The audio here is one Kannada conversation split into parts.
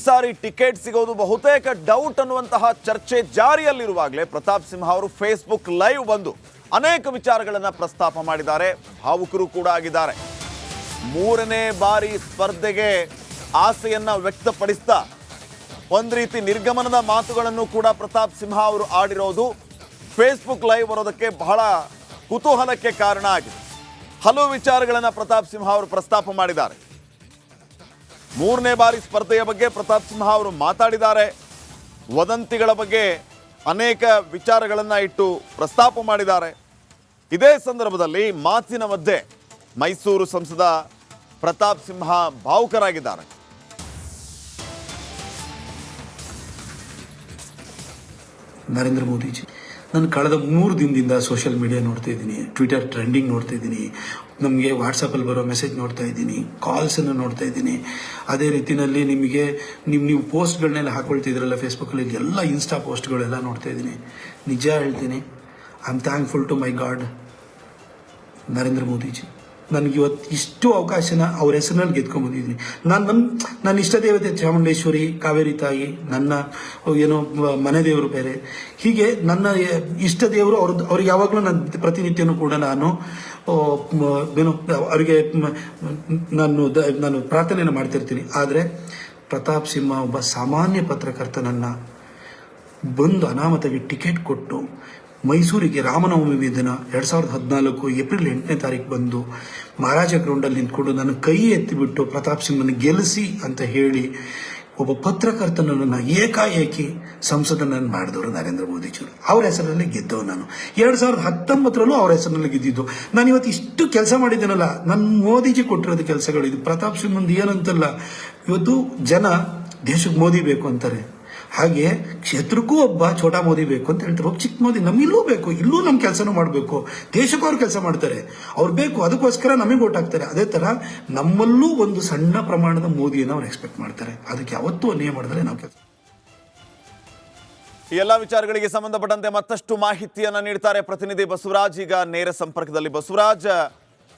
ಸಾರಿ ಟಿಕೆಟ್ ಸಿಗೋದು ಬಹುತೇಕ ಡೌಟ್ ಅನ್ನುವಂತಹ ಚರ್ಚೆ ಜಾರಿಯಲ್ಲಿರುವಾಗಲೇ ಪ್ರತಾಪ್ ಸಿಂಹ ಅವರು ಫೇಸ್ಬುಕ್ ಲೈವ್ ಬಂದು ಅನೇಕ ವಿಚಾರಗಳನ್ನು ಪ್ರಸ್ತಾಪ ಮಾಡಿದ್ದಾರೆ. ಭಾವುಕರು ಕೂಡ ಆಗಿದ್ದಾರೆ. ಮೂರನೇ ಬಾರಿ ಸ್ಪರ್ಧೆಗೆ ಆಸೆಯನ್ನ ವ್ಯಕ್ತಪಡಿಸ್ತಾ ಒಂದು ರೀತಿ ನಿರ್ಗಮನದ ಮಾತುಗಳನ್ನು ಕೂಡ ಪ್ರತಾಪ್ ಸಿಂಹ ಅವರು ಆಡಿರೋದು ಫೇಸ್ಬುಕ್ ಲೈವ್ ಬರೋದಕ್ಕೆ ಬಹಳ ಕುತೂಹಲಕ್ಕೆ ಕಾರಣ ಆಗಿದೆ. ಹಲವು ವಿಚಾರಗಳನ್ನು ಪ್ರತಾಪ್ ಸಿಂಹ ಅವರು ಪ್ರಸ್ತಾಪ ಮಾಡಿದ್ದಾರೆ. ಮೂರನೇ ಬಾರಿ ಸ್ಪರ್ಧೆಯ ಬಗ್ಗೆ ಪ್ರತಾಪ್ ಸಿಂಹ ಅವರು ಮಾತಾಡಿದ್ದಾರೆ. ವದಂತಿಗಳ ಬಗ್ಗೆ ಅನೇಕ ವಿಚಾರಗಳನ್ನು ಇಟ್ಟು ಪ್ರಸ್ತಾಪ ಮಾಡಿದ್ದಾರೆ. ಇದೇ ಸಂದರ್ಭದಲ್ಲಿ ಮಾತಿನ ಮಧ್ಯೆ ಮೈಸೂರು ಸಂಸದ ಪ್ರತಾಪ್ ಸಿಂಹ ಭಾವುಕರಾಗಿದ್ದಾರೆ. ನರೇಂದ್ರ ಮೋದಿಜಿ, ನಾನು ಕಳೆದ 3 ದಿನದಿಂದ ಸೋಷಿಯಲ್ ಮೀಡಿಯಾ ನೋಡ್ತಾ ಇದ್ದೀನಿ, ಟ್ವಿಟರ್ ಟ್ರೆಂಡಿಂಗ್ ನೋಡ್ತಾ ಇದ್ದೀನಿ, ನಮಗೆ ವಾಟ್ಸಪ್ಪಲ್ಲಿ ಬರೋ ಮೆಸೇಜ್ ನೋಡ್ತಾ ಇದ್ದೀನಿ, ಕಾಲ್ಸನ್ನು ನೋಡ್ತಾ ಇದ್ದೀನಿ. ಅದೇ ರೀತಿಯಲ್ಲಿ ನೀವು ಪೋಸ್ಟ್ಗಳನ್ನೆಲ್ಲ ಹಾಕೊಳ್ತಿದ್ರಲ್ಲ ಫೇಸ್ಬುಕ್ಕಲ್ಲಿ, ಎಲ್ಲ ಇನ್ಸ್ಟಾ ಪೋಸ್ಟ್ಗಳೆಲ್ಲ ನೋಡ್ತಾ ಇದ್ದೀನಿ. ನಿಜ ಹೇಳ್ತೀನಿ, I am thankful to my god Narendra Modiji. ನನಗೆ ಇವತ್ತು ಇಷ್ಟು ಅವಕಾಶನ ಅವ್ರ ಹೆಸರಿನಲ್ಲಿ ಗೆದ್ಕೊಂಡ್ಬಂದಿದ್ದೀನಿ. ನನ್ನ ಇಷ್ಟ ದೇವತೆ ಚಾಮುಂಡೇಶ್ವರಿ, ಕಾವೇರಿ ತಾಯಿ, ನನ್ನ ಏನೋ ಮನೆ ದೇವರು ಬೇರೆ, ಹೀಗೆ ನನ್ನ ಇಷ್ಟ ದೇವರು ಅವ್ರಿಗೆ ಯಾವಾಗಲೂ ನನ್ನ ಪ್ರತಿನಿತ್ಯನೂ ಕೂಡ ನಾನು ಅವರಿಗೆ ನಾನು ಪ್ರಾರ್ಥನೆಯನ್ನು ಮಾಡ್ತಿರ್ತೀನಿ. ಆದರೆ ಪ್ರತಾಪ್ ಸಿಂಹ ಒಬ್ಬ ಸಾಮಾನ್ಯ ಪತ್ರಕರ್ತನನ್ನು ಬಂದು ಅನಾಮತಾಗಿ ಟಿಕೆಟ್ ಕೊಟ್ಟು ಮೈಸೂರಿಗೆ ರಾಮನವಮಿ ದಿನ 2014 ಏಪ್ರಿಲ್ 8ನೇ ತಾರೀಕು ಬಂದು ಮಹಾರಾಜ ಗ್ರೌಂಡಲ್ಲಿ ನಿಂತ್ಕೊಂಡು ನನ್ನ ಕೈ ಎತ್ತಿಬಿಟ್ಟು ಪ್ರತಾಪ್ ಸಿಂಹನ ಗೆಲ್ಲಿಸಿ ಅಂತ ಹೇಳಿ ಒಬ್ಬ ಪತ್ರಕರ್ತನನ್ನು ಏಕಾಏಕಿ ಸಂಸದನನ್ನು ಮಾಡಿದವರು ನರೇಂದ್ರ ಮೋದಿಜಿಯವರು. ಅವ್ರ ಹೆಸರಲ್ಲಿ ಗೆದ್ದವು. ನಾನು 2019ರಲ್ಲೂ ಅವ್ರ ಹೆಸರಿನಲ್ಲಿ ಗೆದ್ದಿದ್ದು. ನಾನು ಇವತ್ತು ಇಷ್ಟು ಕೆಲಸ ಮಾಡಿದ್ದೀನಲ್ಲ, ನನ್ನ ಮೋದಿಜಿ ಕೊಟ್ಟಿರೋದು ಕೆಲಸಗಳಿದು. ಪ್ರತಾಪ್ ಸಿಂಹಂದು ಏನಂತಲ್ಲ, ಇವತ್ತು ಜನ ದೇಶಕ್ಕೆ ಮೋದಿ ಬೇಕು ಅಂತಾರೆ, ಹಾಗೆ ಕ್ಷೇತ್ರಕ್ಕೂ ಒಬ್ಬ ಛೋಟಾ ಮೋದಿ ಬೇಕು ಅಂತ ಹೇಳ್ತಾರೆ. ಒಬ್ಬ ಚಿಕ್ಕ ಮೋದಿ ನಮ್ಮಿಲ್ಲೂ ಬೇಕು, ಇಲ್ಲೂ ನಮ್ಮ ಕೆಲಸನೂ ಮಾಡಬೇಕು, ದೇಶಕ್ಕೂ ಅವ್ರು ಕೆಲಸ ಮಾಡ್ತಾರೆ, ಅವ್ರು ಬೇಕು, ಅದಕ್ಕೋಸ್ಕರ ನಮಗೆ ಓಟ್ ಹಾಕ್ತಾರೆ. ಅದೇ ಥರ ನಮ್ಮಲ್ಲೂ ಒಂದು ಸಣ್ಣ ಪ್ರಮಾಣದ ಮೋದಿಯನ್ನು ಅವ್ರು ಎಕ್ಸ್ಪೆಕ್ಟ್ ಮಾಡ್ತಾರೆ. ಅದಕ್ಕೆ ಯಾವತ್ತೂ ಅನ್ಯಾಯ ಮಾಡಿದ್ರೆ ನಾವು ಕೆಲಸ. ಈ ಎಲ್ಲ ವಿಚಾರಗಳಿಗೆ ಸಂಬಂಧಪಟ್ಟಂತೆ ಮತ್ತಷ್ಟು ಮಾಹಿತಿಯನ್ನು ನೀಡ್ತಾರೆ ಪ್ರತಿನಿಧಿ ಬಸವರಾಜ್. ಈಗ ನೇರ ಸಂಪರ್ಕದಲ್ಲಿ ಬಸವರಾಜ್,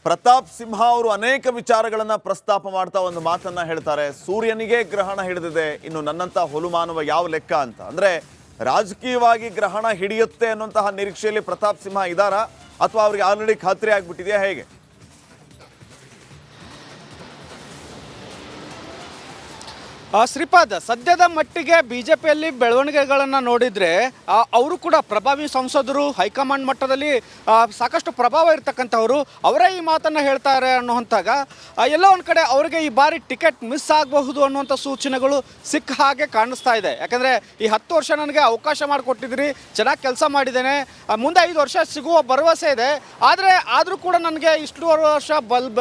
ಪ್ರತಾಪ್ ಸಿಂಹ ಅವರು ಅನೇಕ ವಿಚಾರಗಳನ್ನ ಪ್ರಸ್ತಾಪ ಮಾಡ್ತಾ ಒಂದು ಮಾತನ್ನ ಹೇಳ್ತಾರೆ, ಸೂರ್ಯನಿಗೆ ಗ್ರಹಣ ಹಿಡಿದಿದೆ, ಇನ್ನು ನನ್ನಂತ ಹೊಲುಮಾನವ ಯಾವ ಲೆಕ್ಕ ಅಂತ. ಅಂದ್ರೆ ರಾಜಕೀಯವಾಗಿ ಗ್ರಹಣ ಹಿಡಿಯುತ್ತೆ ಅನ್ನುವಂತಹ ನಿರೀಕ್ಷೆಯಲ್ಲಿ ಪ್ರತಾಪ್ ಸಿಂಹ ಇದ್ದಾರಾ, ಅಥವಾ ಅವ್ರಿಗೆ ಆಲ್ರೆಡಿ ಖಾತ್ರಿ ಆಗ್ಬಿಟ್ಟಿದೆಯಾ, ಹೇಗೆ? ಶ್ರೀಪಾದ್, ಸದ್ಯದ ಮಟ್ಟಿಗೆ ಬಿಜೆಪಿಯಲ್ಲಿ ಬೆಳವಣಿಗೆಗಳನ್ನು ನೋಡಿದರೆ ಅವರು ಕೂಡ ಪ್ರಭಾವಿ ಸಂಸದರು, ಹೈಕಮಾಂಡ್ ಮಟ್ಟದಲ್ಲಿ ಸಾಕಷ್ಟು ಪ್ರಭಾವ ಇರ್ತಕ್ಕಂಥವ್ರು, ಅವರೇ ಈ ಮಾತನ್ನು ಹೇಳ್ತಾರೆ ಅನ್ನುವಂತಾಗ ಎಲ್ಲೋ ಒಂದು ಕಡೆ ಅವರಿಗೆ ಈ ಬಾರಿ ಟಿಕೆಟ್ ಮಿಸ್ ಆಗಬಹುದು ಅನ್ನುವಂಥ ಸೂಚನೆಗಳು ಸಿಕ್ಕ ಹಾಗೆ ಕಾಣಿಸ್ತಾ ಇದೆ. ಯಾಕಂದರೆ ಈ 10 ವರ್ಷ ನನಗೆ ಅವಕಾಶ ಮಾಡಿಕೊಟ್ಟಿದ್ರಿ, ಚೆನ್ನಾಗಿ ಕೆಲಸ ಮಾಡಿದ್ದೇನೆ, ಮುಂದೆ 5 ವರ್ಷ ಸಿಗುವ ಭರವಸೆ ಇದೆ, ಆದರೂ ಕೂಡ ನನಗೆ ಇಷ್ಟು ವರ್ಷ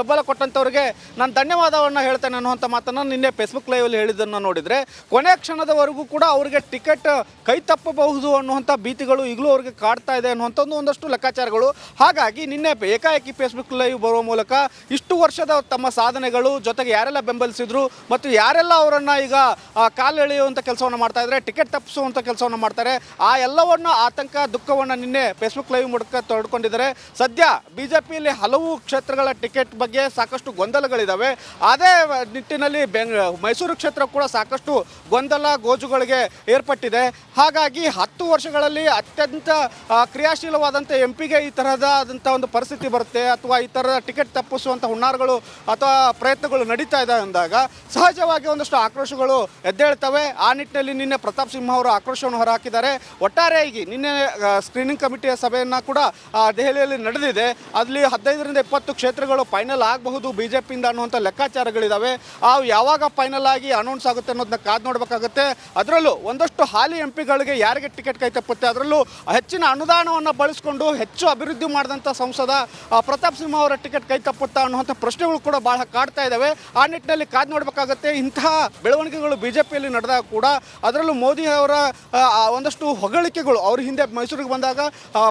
ಬೆಂಬಲ ಕೊಟ್ಟಂಥವ್ರಿಗೆ ನಾನು ಧನ್ಯವಾದವನ್ನು ಹೇಳ್ತೇನೆ ಅನ್ನುವಂಥ ಮಾತನ್ನು ನಿನ್ನೆ ಫೇಸ್ಬುಕ್ ಲೈವಲ್ಲಿ ಹೇಳಿದ್ದೆ ನೋಡಿದ್ರೆ ಕೊನೆ ಕ್ಷಣದವರೆಗೂ ಕೂಡ ಅವರಿಗೆ ಟಿಕೆಟ್ ಕೈ ತಪ್ಪಬಹುದು ಅನ್ನುವಂಥ ಭೀತಿಗಳು ಈಗಲೂ ಅವರಿಗೆ ಕಾಡ್ತಾ ಇದೆ ಅನ್ನುವಂಥ ಒಂದಷ್ಟು ಲೆಕ್ಕಾಚಾರಗಳು. ಹಾಗಾಗಿ ನಿನ್ನೆ ಏಕಾಏಕಿ ಫೇಸ್ಬುಕ್ ಲೈವ್ ಬರುವ ಮೂಲಕ ಇಷ್ಟು ವರ್ಷದ ತಮ್ಮ ಸಾಧನೆಗಳು, ಜೊತೆಗೆ ಯಾರೆಲ್ಲ ಬೆಂಬಲಿಸಿದ್ರು ಮತ್ತು ಯಾರೆಲ್ಲ ಅವರನ್ನು ಈಗ ಕಾಲೆಳೆಯುವಂಥ ಕೆಲಸವನ್ನು ಮಾಡ್ತಾ ಇದ್ದಾರೆ, ಟಿಕೆಟ್ ತಪ್ಪಿಸುವಂಥ ಕೆಲಸವನ್ನು ಮಾಡ್ತಾರೆ, ಆ ಎಲ್ಲವನ್ನು ಆತಂಕ ದುಃಖವನ್ನು ನಿನ್ನೆ ಫೇಸ್ಬುಕ್ ಲೈವ್ ಮೂಲಕ ತೊಡ್ಕೊಂಡಿದ್ದಾರೆ. ಸದ್ಯ ಬಿಜೆಪಿಯಲ್ಲಿ ಹಲವು ಕ್ಷೇತ್ರಗಳ ಟಿಕೆಟ್ ಬಗ್ಗೆ ಸಾಕಷ್ಟು ಗೊಂದಲಗಳಿದ್ದಾವೆ. ಅದೇ ನಿಟ್ಟಿನಲ್ಲಿ ಮೈಸೂರು ಕ್ಷೇತ್ರ ಕೂಡ ಸಾಕಷ್ಟು ಗೊಂದಲ ಗೋಜುಗಳಿಗೆ ಏರ್ಪಟ್ಟಿದೆ. ಹಾಗಾಗಿ 10 ವರ್ಷಗಳಲ್ಲಿ ಅತ್ಯಂತ ಕ್ರಿಯಾಶೀಲವಾದಂಥ ಎಂಪಿಗೆ ಈ ತರಹದಾದಂಥ ಒಂದು ಪರಿಸ್ಥಿತಿ ಬರುತ್ತೆ, ಅಥವಾ ಈ ಥರದ ಟಿಕೆಟ್ ತಪ್ಪಿಸುವಂಥ ಹುನ್ನಾರಗಳು ಅಥವಾ ಪ್ರಯತ್ನಗಳು ನಡೀತಾ ಇದೆ ಅಂದಾಗ ಸಹಜವಾಗಿ ಒಂದಷ್ಟು ಆಕ್ರೋಶಗಳು ಎದ್ದೇಳ್ತವೆ. ಆ ನಿಟ್ಟಿನಲ್ಲಿ ನಿನ್ನೆ ಪ್ರತಾಪ್ ಸಿಂಹ ಅವರು ಆಕ್ರೋಶವನ್ನು ಹೊರಹಾಕಿದ್ದಾರೆ. ಒಟ್ಟಾರೆಯಾಗಿ ನಿನ್ನೆ ಸ್ಕ್ರೀನಿಂಗ್ ಕಮಿಟಿಯ ಸಭೆಯನ್ನು ಕೂಡ ದೆಹಲಿಯಲ್ಲಿ ನಡೆದಿದೆ. ಅಲ್ಲಿ 15ರಿಂದ 20 ಕ್ಷೇತ್ರಗಳು ಫೈನಲ್ ಆಗಬಹುದು ಬಿಜೆಪಿಯಿಂದ ಅನ್ನುವಂಥ ಲೆಕ್ಕಾಚಾರಗಳಿದ್ದಾವೆ. ಯಾವಾಗ ಫೈನಲ್ ಆಗಿ ಅನೌನ್ಸ್ ಆಗುತ್ತೆ ಅನ್ನೋದನ್ನ ಕಾದು ನೋಡಬೇಕಾಗುತ್ತೆ. ಅದರಲ್ಲೂ ಒಂದಷ್ಟು ಹಾಲಿ ಎಂಪಿಗಳಿಗೆ ಯಾರಿಗೆ ಟಿಕೆಟ್ ಕೈ ತಪ್ಪುತ್ತೆ, ಅದರಲ್ಲೂ ಹೆಚ್ಚಿನ ಅನುದಾನವನ್ನು ಬಳಸಿಕೊಂಡು ಹೆಚ್ಚು ಅಭಿವೃದ್ಧಿ ಮಾಡಿದಂಥ ಸಂಸದ ಪ್ರತಾಪ್ ಸಿಂಹ ಅವರ ಟಿಕೆಟ್ ಕೈ ತಪ್ಪುತ್ತಾ ಅನ್ನುವಂಥ ಪ್ರಶ್ನೆಗಳು ಕೂಡ ಬಹಳ ಕಾಡ್ತಾ ಇದ್ದಾವೆ. ಆ ನಿಟ್ಟಿನಲ್ಲಿ ಕಾದು ನೋಡಬೇಕಾಗುತ್ತೆ. ಇಂತಹ ಬೆಳವಣಿಗೆಗಳು ಬಿಜೆಪಿಯಲ್ಲಿ ನಡೆದಾಗ ಕೂಡ ಅದರಲ್ಲೂ ಮೋದಿ ಅವರ ಒಂದಷ್ಟು ಹೊಗಳಿಕೆಗಳು, ಅವ್ರ ಹಿಂದೆ ಮೈಸೂರಿಗೆ ಬಂದಾಗ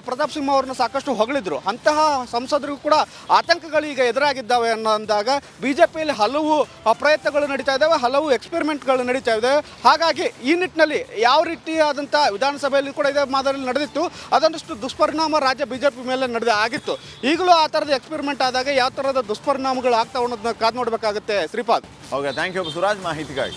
ಪ್ರತಾಪ್ ಸಿಂಹ ಅವ್ರನ್ನ ಸಾಕಷ್ಟು ಹೊಗಳಿದ್ರು, ಅಂತಹ ಸಂಸದರಿಗೂ ಕೂಡ ಆತಂಕಗಳು ಈಗ ಎದುರಾಗಿದ್ದಾವೆ ಅನ್ನೋಂದಾಗ ಬಿಜೆಪಿಯಲ್ಲಿ ಹಲವು ಪ್ರಯತ್ನಗಳು ನಡೀತಾ ಇದ್ದಾವೆ, ಹಲವು ಎಕ್ಸ್ಪೆರಿಮೆಂಟ್ಗಳು ನಡೀತಾ ಇದೆ. ಹಾಗಾಗಿ ಈ ನಿಟ್ಟಿನಲ್ಲಿ ಯಾವ ರೀತಿಯಾದಂಥ ವಿಧಾನಸಭೆಯಲ್ಲಿ ಕೂಡ ಇದೇ ಮಾದರಿಯಲ್ಲಿ ನಡೆದಿತ್ತು, ಅದೊಂದಷ್ಟು ದುಷ್ಪರಿಣಾಮ ರಾಜ್ಯ ಬಿಜೆಪಿ ಮೇಲೆ ಆಗಿತ್ತು. ಈಗಲೂ ಆ ಥರದ ಎಕ್ಸ್ಪೆರಿಮೆಂಟ್ ಆದಾಗ ಯಾವ ಥರದ ದುಷ್ಪರಿಣಾಮಗಳು ಆಗ್ತಾವೆ ಅನ್ನೋದನ್ನ ಕಾದು ನೋಡಬೇಕಾಗುತ್ತೆ. Shripad, okay, thank you Basavaraj ಮಾಹಿತಿಗಾಗಿ.